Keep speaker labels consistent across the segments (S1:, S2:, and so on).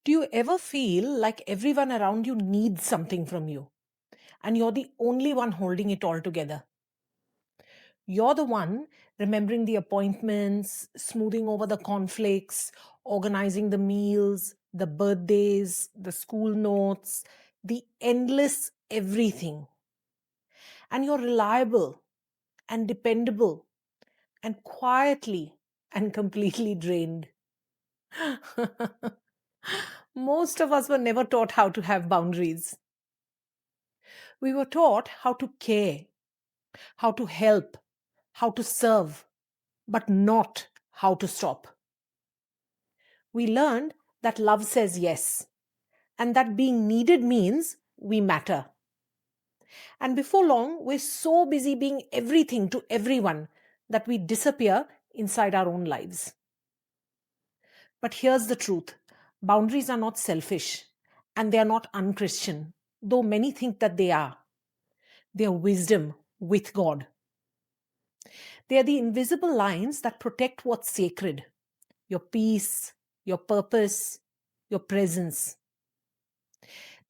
S1: Do you ever feel like everyone around you needs something from you and you're the only one holding it all together? You're the one remembering the appointments, smoothing over the conflicts, organizing the meals, the birthdays, the school notes, the endless everything. And you're reliable and dependable and quietly and completely drained. Most of us were never taught how to have boundaries. We were taught how to care, how to help, how to serve, but not how to stop. We learned that love says yes, and that being needed means we matter. And before long, we're so busy being everything to everyone that we disappear inside our own lives. But here's the truth: boundaries are not selfish, and they are not unchristian, though many think that they are. They are wisdom with God. They are the invisible lines that protect what's sacred: your peace, your purpose, your presence.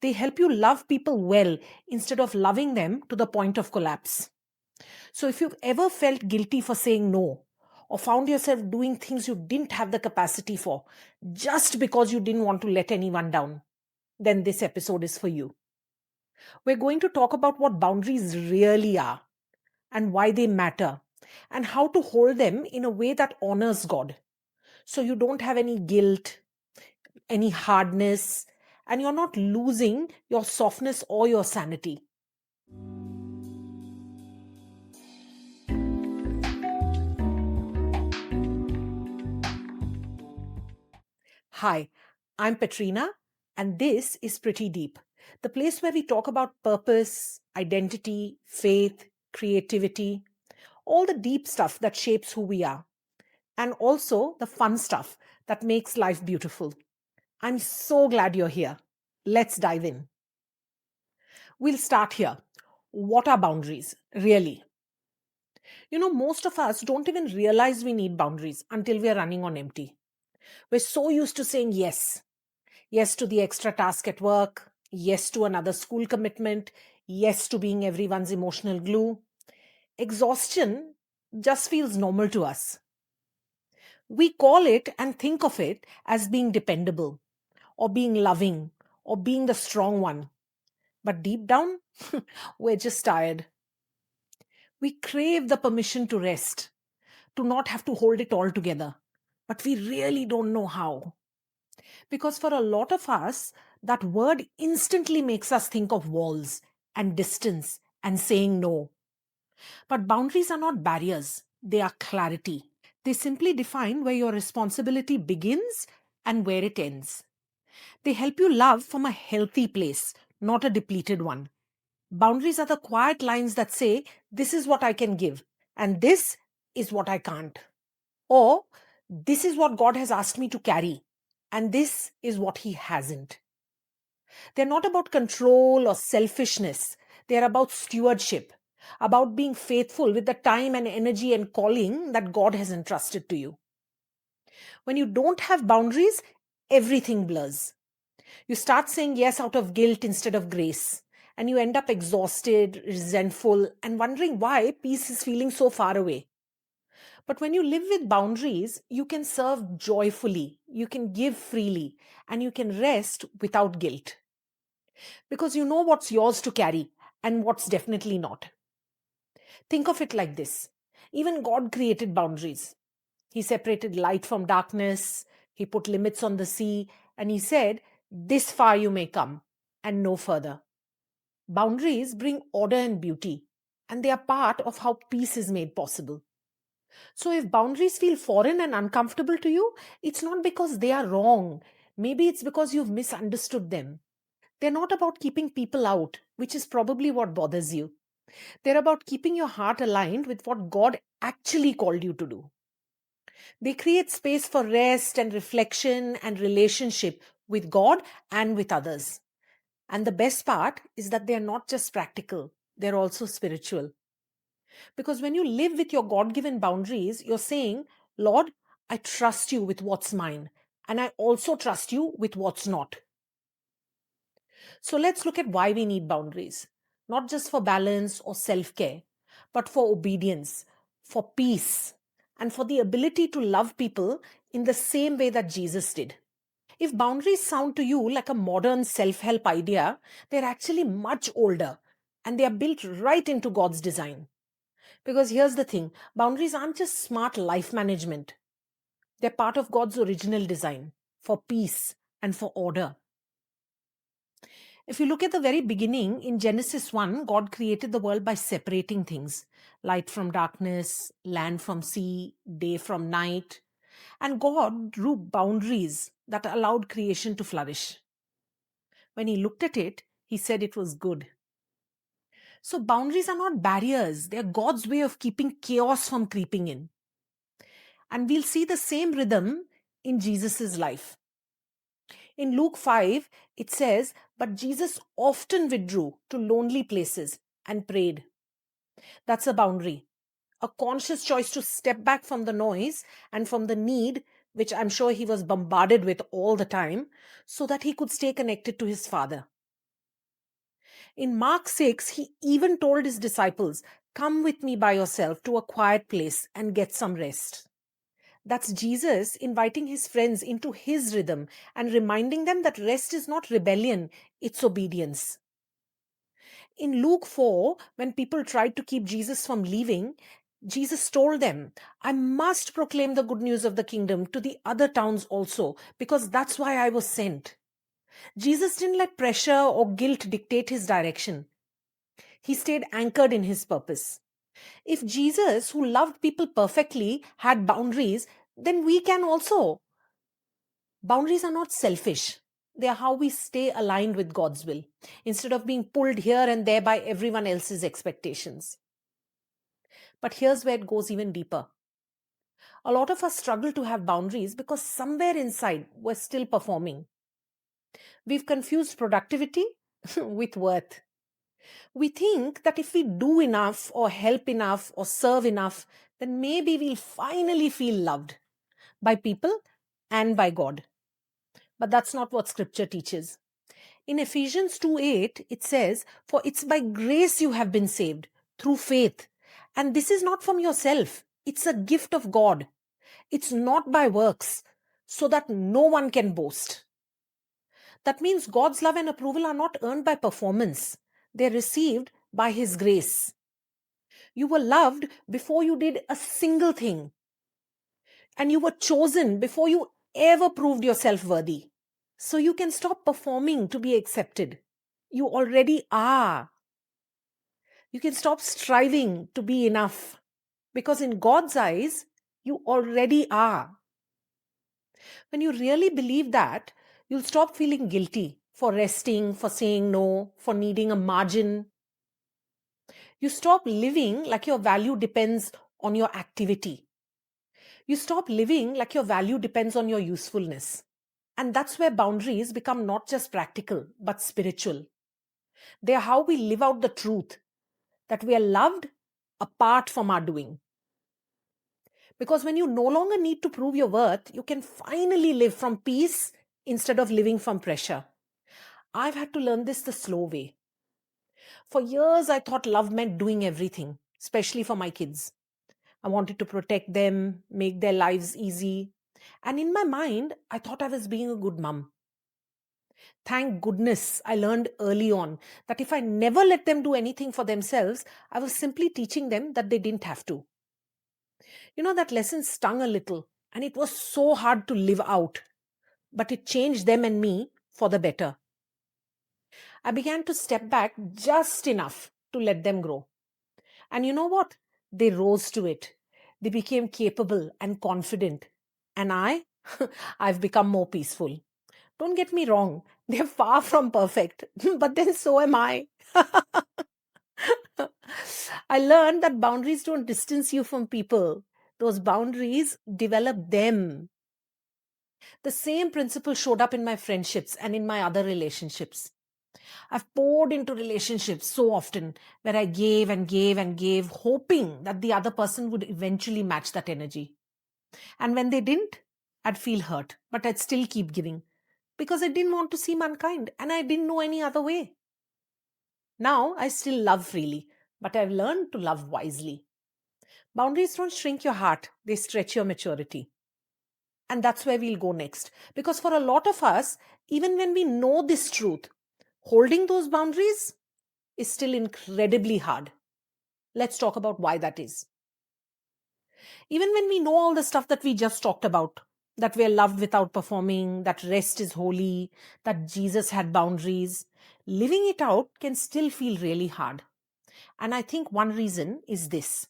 S1: They help you love people well instead of loving them to the point of collapse. So, if you've ever felt guilty for saying no, or found yourself doing things you didn't have the capacity for just because you didn't want to let anyone down, then this episode is for you. We're going to talk about what boundaries really are and why they matter, and how to hold them in a way that honors God. So you don't have any guilt, any hardness, and you're not losing your softness or your sanity. Hi, I'm Petrina, and this is Pretty Deep, the place where we talk about purpose, identity, faith, creativity, all the deep stuff that shapes who we are, and also the fun stuff that makes life beautiful. I'm so glad you're here. Let's dive in. We'll start here. What are boundaries, really? Most of us don't even realize we need boundaries until we are running on empty. We're so used to saying yes. Yes to the extra task at work. Yes to another school commitment. Yes to being everyone's emotional glue. Exhaustion just feels normal to us. We call it and think of it as being dependable, or being loving, or being the strong one. But deep down, we're just tired. We crave the permission to rest, to not have to hold it all together. But we really don't know how. Because for a lot of us, that word instantly makes us think of walls and distance and saying no. But boundaries are not barriers, they are clarity. They simply define where your responsibility begins and where it ends. They help you love from a healthy place, not a depleted one. Boundaries are the quiet lines that say, this is what I can give, and this is what I can't. Or, this is what God has asked me to carry, and this is what He hasn't. They're not about control or selfishness, they're about stewardship, about being faithful with the time and energy and calling that God has entrusted to you. When you don't have boundaries, everything blurs. You start saying yes out of guilt instead of grace, and you end up exhausted, resentful, and wondering why peace is feeling so far away. But when you live with boundaries, you can serve joyfully, you can give freely, and you can rest without guilt. Because you know what's yours to carry and what's definitely not. Think of it like this: even God created boundaries. He separated light from darkness, He put limits on the sea, and He said, this far you may come, and no further. Boundaries bring order and beauty, and they are part of how peace is made possible. So, if boundaries feel foreign and uncomfortable to you, it's not because they are wrong. Maybe it's because you've misunderstood them. They're not about keeping people out, which is probably what bothers you. They're about keeping your heart aligned with what God actually called you to do. They create space for rest and reflection and relationship with God and with others. And the best part is that they're not just practical, they're also spiritual. Because when you live with your God given boundaries, you're saying, Lord, I trust you with what's mine, and I also trust you with what's not. So let's look at why we need boundaries, not just for balance or self care, but for obedience, for peace, and for the ability to love people in the same way that Jesus did. If boundaries sound to you like a modern self help idea, they're actually much older and they are built right into God's design. Because here's the thing, boundaries aren't just smart life management, they're part of God's original design for peace and for order. If you look at the very beginning, in Genesis 1, God created the world by separating things, light from darkness, land from sea, day from night. And God drew boundaries that allowed creation to flourish. When He looked at it, He said it was good. So, boundaries are not barriers, they are God's way of keeping chaos from creeping in. And we'll see the same rhythm in Jesus' life. In Luke 5, it says, "But Jesus often withdrew to lonely places and prayed." That's a boundary, a conscious choice to step back from the noise and from the need, which I'm sure he was bombarded with all the time, so that he could stay connected to his Father. In Mark 6, he even told his disciples, "Come with me by yourself to a quiet place and get some rest." That's Jesus inviting his friends into his rhythm and reminding them that rest is not rebellion, it's obedience. In Luke 4, when people tried to keep Jesus from leaving, Jesus told them, "I must proclaim the good news of the kingdom to the other towns also, because that's why I was sent." Jesus didn't let pressure or guilt dictate his direction. He stayed anchored in his purpose. If Jesus, who loved people perfectly, had boundaries, then we can also. Boundaries are not selfish. They are how we stay aligned with God's will, instead of being pulled here and there by everyone else's expectations. But here's where it goes even deeper. A lot of us struggle to have boundaries because somewhere inside we're still performing. We've confused productivity with worth. We think that if we do enough or help enough or serve enough, then maybe we'll finally feel loved by people and by God. But that's not what scripture teaches. In Ephesians 2:8, it says, "For it's by grace you have been saved, through faith. And this is not from yourself, it's a gift of God. It's not by works, so that no one can boast." That means God's love and approval are not earned by performance, they're received by His grace. You were loved before you did a single thing, and you were chosen before you ever proved yourself worthy. So you can stop performing to be accepted. You already are. You can stop striving to be enough, because in God's eyes, you already are. When you really believe that, you'll stop feeling guilty for resting, for saying no, for needing a margin. You stop living like your value depends on your activity. You stop living like your value depends on your usefulness. And that's where boundaries become not just practical, but spiritual. They are how we live out the truth that we are loved apart from our doing. Because when you no longer need to prove your worth, you can finally live from peace instead of living from pressure. I've had to learn this the slow way. For years, I thought love meant doing everything, especially for my kids. I wanted to protect them, make their lives easy. And in my mind, I thought I was being a good mom. Thank goodness I learned early on that if I never let them do anything for themselves, I was simply teaching them that they didn't have to. That lesson stung a little, and it was so hard to live out, but it changed them and me for the better. I began to step back just enough to let them grow. And you know what? They rose to it. They became capable and confident. And I've become more peaceful. Don't get me wrong, they're far from perfect, but then so am I. I learned that boundaries don't distance you from people, those boundaries develop them. The same principle showed up in my friendships and in my other relationships. I've poured into relationships so often where I gave and gave and gave, hoping that the other person would eventually match that energy. And when they didn't, I'd feel hurt, but I'd still keep giving because I didn't want to seem unkind and I didn't know any other way. Now I still love freely, but I've learned to love wisely. Boundaries don't shrink your heart, they stretch your maturity. And that's where we'll go next. Because for a lot of us, even when we know this truth, holding those boundaries is still incredibly hard. Let's talk about why that is. Even when we know all the stuff that we just talked about, that we're loved without performing, that rest is holy, that Jesus had boundaries, living it out can still feel really hard. And I think one reason is this: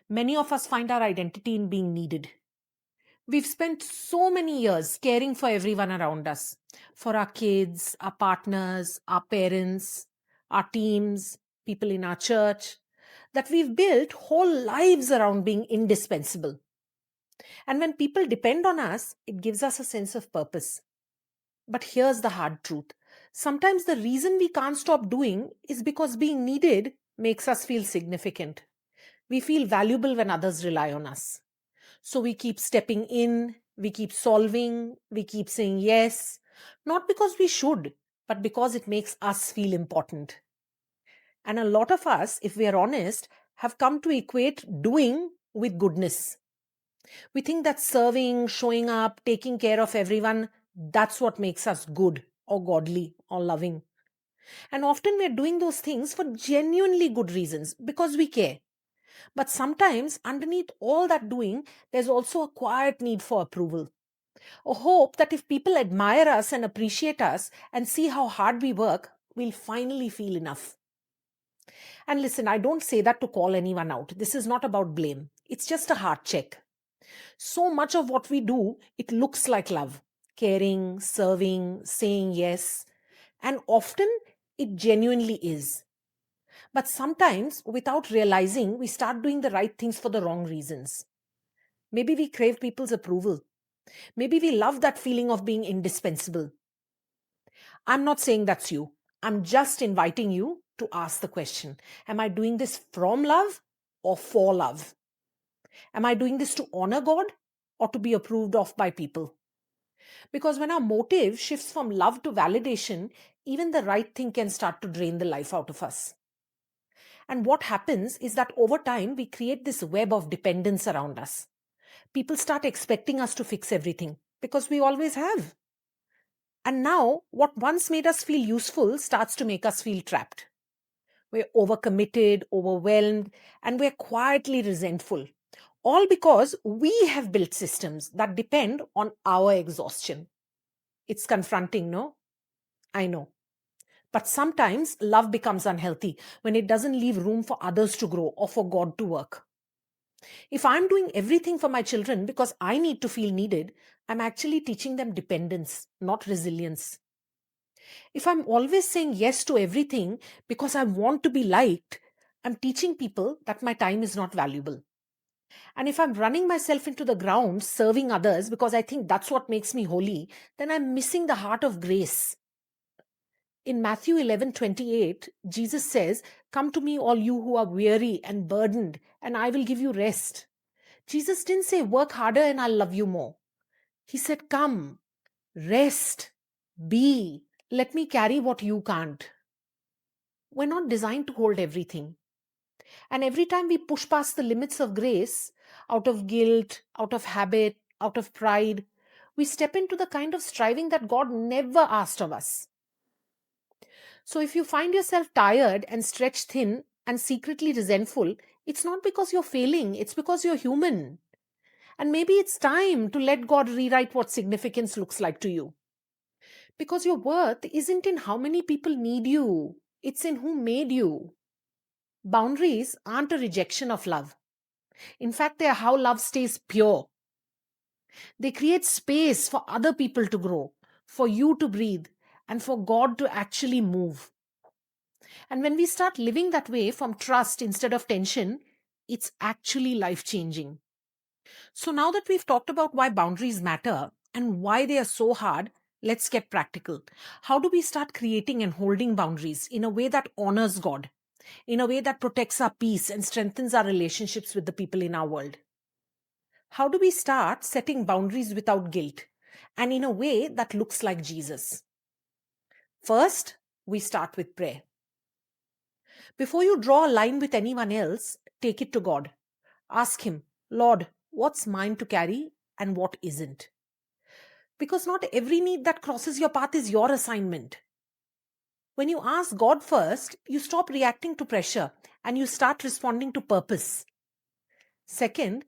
S1: many of us find our identity in being needed. We've spent so many years caring for everyone around us, for our kids, our partners, our parents, our teams, people in our church, that we've built whole lives around being indispensable. And when people depend on us, it gives us a sense of purpose. But here's the hard truth: sometimes the reason we can't stop doing is because being needed makes us feel significant. We feel valuable when others rely on us. So we keep stepping in, we keep solving, we keep saying yes, not because we should, but because it makes us feel important. And a lot of us, if we are honest, have come to equate doing with goodness. We think that serving, showing up, taking care of everyone, that's what makes us good or godly or loving. And often we're doing those things for genuinely good reasons because we care. But sometimes, underneath all that doing, there's also a quiet need for approval. A hope that if people admire us and appreciate us and see how hard we work, we'll finally feel enough. And listen, I don't say that to call anyone out. This is not about blame. It's just a heart check. So much of what we do, it looks like love: caring, serving, saying yes. And often it genuinely is. But sometimes, without realizing, we start doing the right things for the wrong reasons. Maybe we crave people's approval. Maybe we love that feeling of being indispensable. I'm not saying that's you. I'm just inviting you to ask the question: am I doing this from love or for love? Am I doing this to honor God or to be approved of by people? Because when our motive shifts from love to validation, even the right thing can start to drain the life out of us. And what happens is that over time, we create this web of dependence around us. People start expecting us to fix everything because we always have. And now, what once made us feel useful starts to make us feel trapped. We're overcommitted, overwhelmed, and we're quietly resentful. All because we have built systems that depend on our exhaustion. It's confronting, no? I know. But sometimes love becomes unhealthy when it doesn't leave room for others to grow or for God to work. If I'm doing everything for my children because I need to feel needed, I'm actually teaching them dependence, not resilience. If I'm always saying yes to everything because I want to be liked, I'm teaching people that my time is not valuable. And if I'm running myself into the ground serving others because I think that's what makes me holy, then I'm missing the heart of grace. In Matthew 11:28, Jesus says, "Come to me, all you who are weary and burdened, and I will give you rest." Jesus didn't say, "Work harder and I'll love you more." He said, "Come, rest, be, let me carry what you can't." We're not designed to hold everything. And every time we push past the limits of grace, out of guilt, out of habit, out of pride, we step into the kind of striving that God never asked of us. So if you find yourself tired and stretched thin and secretly resentful, it's not because you're failing, it's because you're human. And maybe it's time to let God rewrite what significance looks like to you. Because your worth isn't in how many people need you, it's in who made you. Boundaries aren't a rejection of love. In fact, they are how love stays pure. They create space for other people to grow, for you to breathe, and for God to actually move. And when we start living that way from trust instead of tension, it's actually life changing. So now that we've talked about why boundaries matter and why they are so hard, let's get practical. How do we start creating and holding boundaries in a way that honors God, in a way that protects our peace and strengthens our relationships with the people in our world? How do we start setting boundaries without guilt and in a way that looks like Jesus? First, we start with prayer. Before you draw a line with anyone else, take it to God. Ask Him, Lord, what's mine to carry and what isn't? Because not every need that crosses your path is your assignment. When you ask God first, you stop reacting to pressure and you start responding to purpose. Second,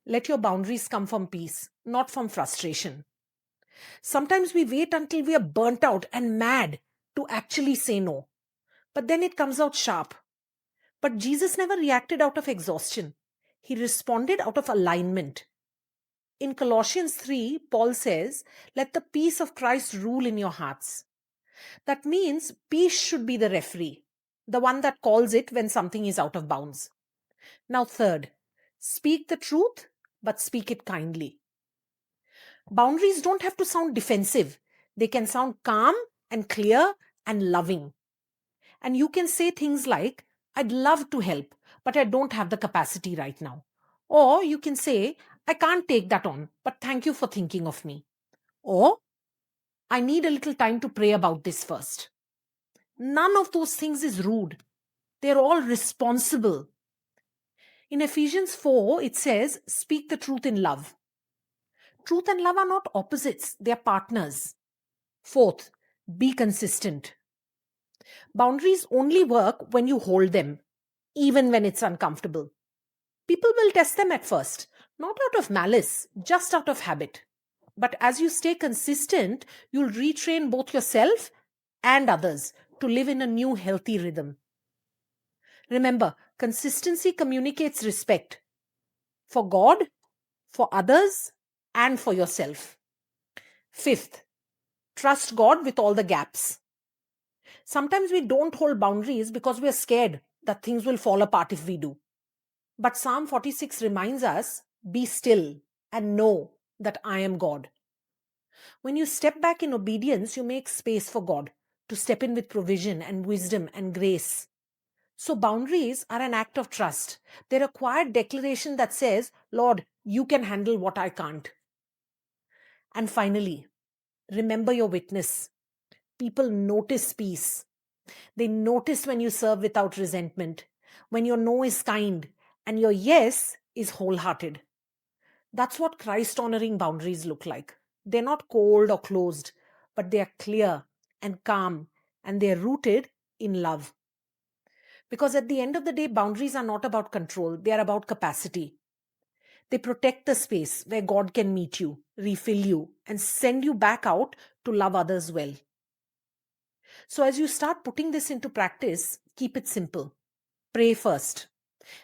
S1: let your boundaries come from peace, not from frustration. Sometimes we wait until we are burnt out and mad to actually say no, but then it comes out sharp. But Jesus never reacted out of exhaustion, He responded out of alignment. In Colossians 3, Paul says, "Let the peace of Christ rule in your hearts." That means peace should be the referee, the one that calls it when something is out of bounds. Now, third, speak the truth, but speak it kindly. Boundaries don't have to sound defensive, they can sound calm and clear and loving. And you can say things like, I'd love to help, but I don't have the capacity right now. Or you can say, I can't take that on, but thank you for thinking of me. Or, I need a little time to pray about this first. None of those things is rude. They're all responsible. In Ephesians 4, it says, speak the truth in love. Truth and love are not opposites, they are partners. Fourth, be consistent. Boundaries only work when you hold them, even when it's uncomfortable. People will test them at first, not out of malice, just out of habit. But as you stay consistent, you'll retrain both yourself and others to live in a new healthy rhythm. Remember, consistency communicates respect for God, for others, and for yourself. Fifth, trust God with all the gaps. Sometimes we don't hold boundaries because we are scared that things will fall apart if we do. But Psalm 46 reminds us, be still and know that I am God. When you step back in obedience, you make space for God to step in with provision and wisdom and grace. So boundaries are an act of trust. They're a quiet declaration that says, Lord, you can handle what I can't. And finally, remember your witness. People notice peace. They notice when you serve without resentment, when your no is kind, and your yes is wholehearted. That's what Christ honoring boundaries look like. They're not cold or closed, but they are clear and calm, and they're rooted in love. Because at the end of the day, boundaries are not about control, they are about capacity. They protect the space where God can meet you, refill you, and send you back out to love others well. So, as you start putting this into practice, keep it simple. Pray first,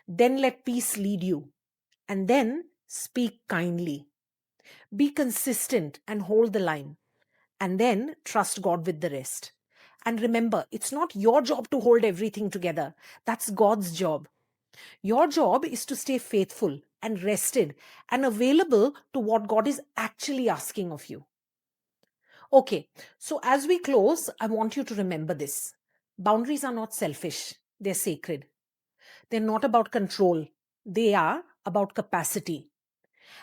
S1: then let peace lead you, and then speak kindly. Be consistent and hold the line, and then trust God with the rest. And remember, it's not your job to hold everything together, that's God's job. Your job is to stay faithful and rested and available to what God is actually asking of you. Okay, so as we close, I want you to remember this. Boundaries are not selfish, they're sacred. They're not about control, they are about capacity.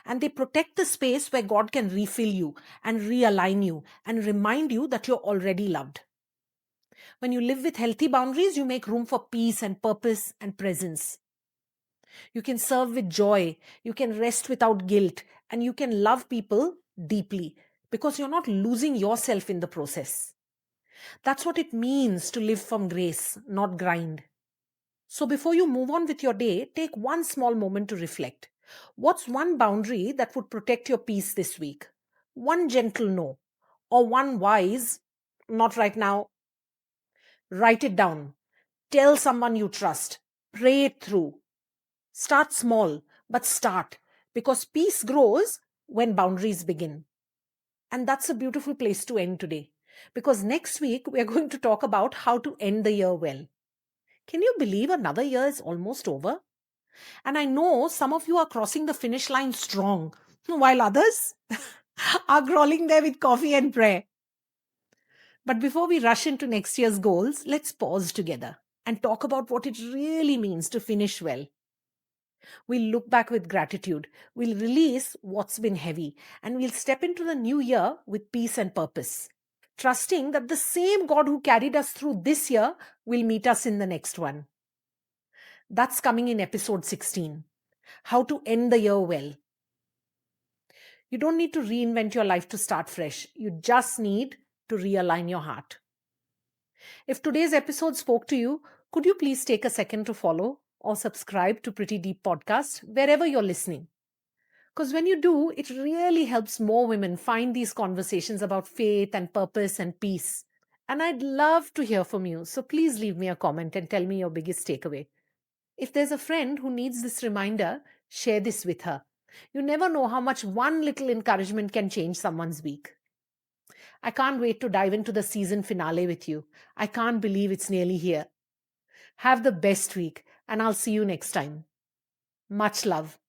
S1: And they protect the space where God can refill you and realign you and remind you that you're already loved. When you live with healthy boundaries, you make room for peace and purpose and presence. You can serve with joy, you can rest without guilt, and you can love people deeply because you're not losing yourself in the process. That's what it means to live from grace, not grind. So before you move on with your day, take one small moment to reflect. What's one boundary that would protect your peace this week? One gentle no, or one wise, not right now. Write it down. Tell someone you trust. Pray it through. Start small, but start because peace grows when boundaries begin. And that's a beautiful place to end today because next week we are going to talk about how to end the year well. Can you believe another year is almost over? And I know some of you are crossing the finish line strong, while others are crawling there with coffee and prayer. But before we rush into next year's goals, let's pause together and talk about what it really means to finish well. We'll look back with gratitude. We'll release what's been heavy. And we'll step into the new year with peace and purpose, trusting that the same God who carried us through this year will meet us in the next one. That's coming in episode 16, How to End the Year Well. You don't need to reinvent your life to start fresh. You just need to realign your heart. If today's episode spoke to you, could you please take a second to follow or subscribe to Pretty Deep Podcast wherever you're listening? Because when you do, it really helps more women find these conversations about faith and purpose and peace. And I'd love to hear from you. So please leave me a comment and tell me your biggest takeaway. If there's a friend who needs this reminder, share this with her. You never know how much one little encouragement can change someone's week. I can't wait to dive into the season finale with you. I can't believe it's nearly here. Have the best week, and I'll see you next time. Much love.